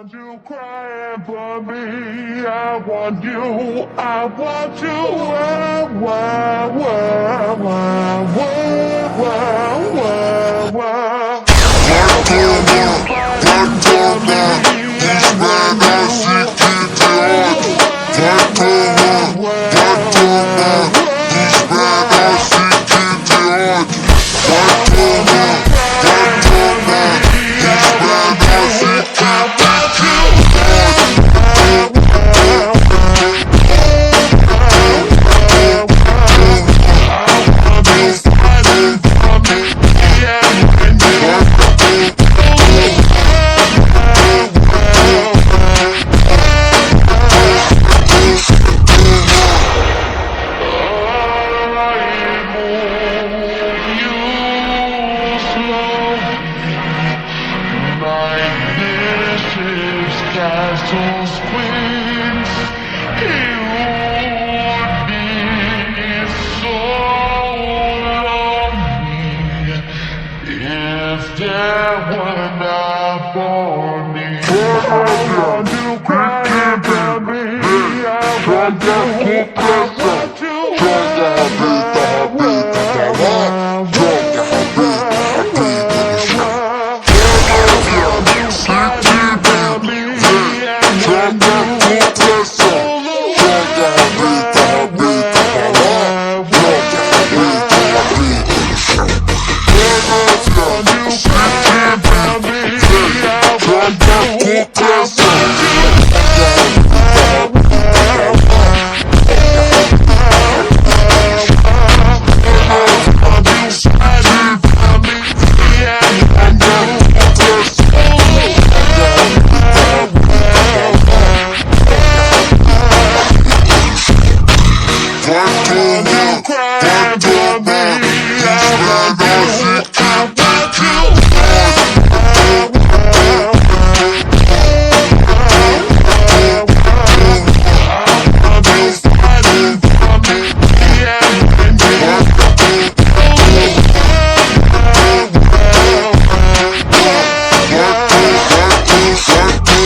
want you crying for me. I want you. I want you. Wah, wah, wah, wah, wah, wah, wah, wah. Castles, queens, he would be so lonely if there were not for me. I want you crying for me. I want you, crying for me.